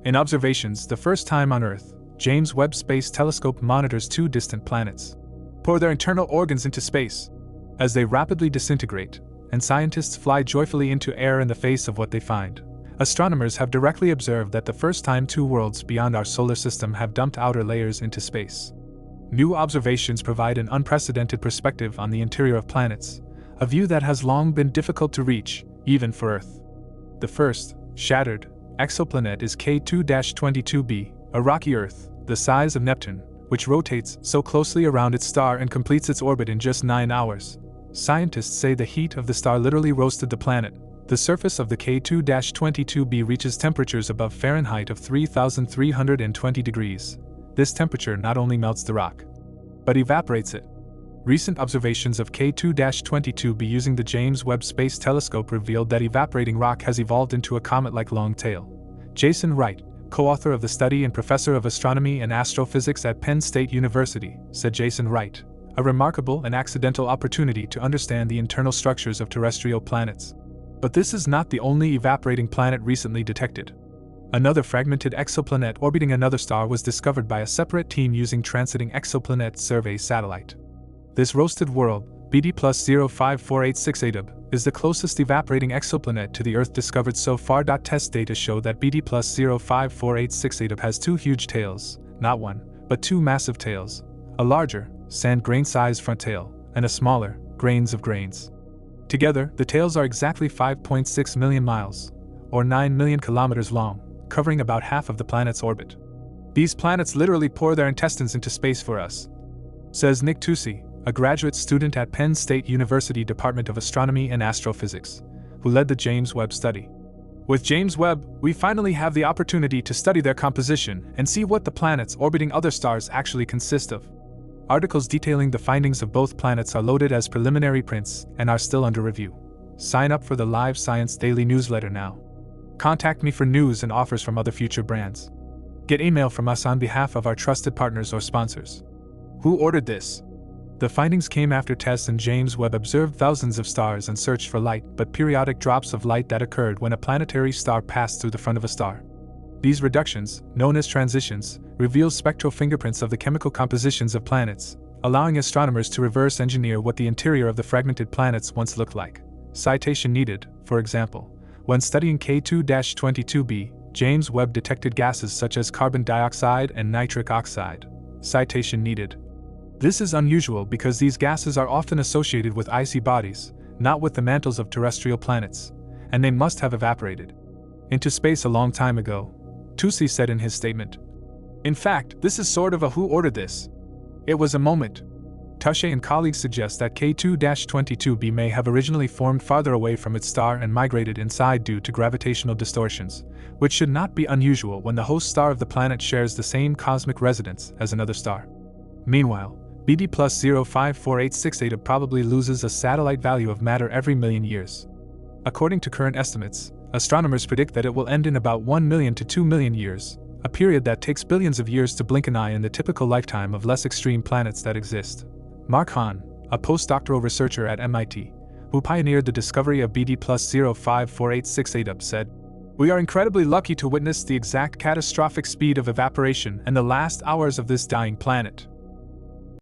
In observations the first time on Earth, James Webb Space Telescope monitors two distant planets pour their internal organs into space as they rapidly disintegrate, and scientists fly joyfully into air in the face of what they find. Astronomers have directly observed that the first time two worlds beyond our solar system have dumped outer layers into space. New observations provide an unprecedented perspective on the interior of planets, a view that has long been difficult to reach, even for Earth. The first, shattered, exoplanet is K2-22b, a rocky Earth, the size of Neptune, which rotates so closely around its star and completes its orbit in just 9 hours. Scientists say the heat of the star literally roasted the planet. The surface of the K2-22b reaches temperatures above Fahrenheit of 3,320 degrees. This temperature not only melts the rock, but evaporates it. Recent observations of K2-22b using the James Webb Space Telescope revealed that evaporating rock has evolved into a comet-like long tail. Jason Wright, co-author of the study and professor of astronomy and astrophysics at Penn State University, said Jason Wright, a remarkable and accidental opportunity to understand the internal structures of terrestrial planets. But this is not the only evaporating planet recently detected. Another fragmented exoplanet orbiting another star was discovered by a separate team using Transiting Exoplanet Survey satellite. This roasted world, BD plus 054868b, is the closest evaporating exoplanet to the Earth discovered so far. Test data show that BD plus 054868b has two huge tails, not one, but two massive tails, a larger, sand grain-sized front tail, and a smaller, grains of grains. Together, the tails are exactly 5.6 million miles, or 9 million kilometers long, covering about half of the planet's orbit. These planets literally pour their intestines into space for us, says Nick Tucci, a graduate student at Penn State University Department of Astronomy and Astrophysics, who led the James Webb study. With James Webb, we finally have the opportunity to study their composition and see what the planets orbiting other stars actually consist of. Articles detailing the findings of both planets are loaded as preliminary prints and are still under review. Sign up for the Live Science Daily newsletter now. Contact me for news and offers from other future brands. Get email from us on behalf of our trusted partners or sponsors. Who ordered this? The findings came after tests, and James Webb observed thousands of stars and searched for light but periodic drops of light that occurred when a planetary star passed through the front of a star. These reductions, known as transitions, reveal spectral fingerprints of the chemical compositions of planets, allowing astronomers to reverse engineer what the interior of the fragmented planets once looked like. Citation needed. For example, when studying K2-22b, James Webb detected gases such as carbon dioxide and nitric oxide. Citation needed. This is unusual because these gases are often associated with icy bodies, not with the mantles of terrestrial planets, and they must have evaporated into space a long time ago, Tucci said in his statement. In fact, this is sort of a who ordered this. It was a moment. Tucci and colleagues suggest that K2-22b may have originally formed farther away from its star and migrated inside due to gravitational distortions, which should not be unusual when the host star of the planet shares the same cosmic residence as another star. Meanwhile, BD plus 054868 probably loses a satellite value of matter every million years. According to current estimates, astronomers predict that it will end in about 1 million to 2 million years, a period that takes billions of years to blink an eye in the typical lifetime of less extreme planets that exist. Mark Hahn, a postdoctoral researcher at MIT, who pioneered the discovery of BD plus 054868, said, "We are incredibly lucky to witness the exact catastrophic speed of evaporation and the last hours of this dying planet.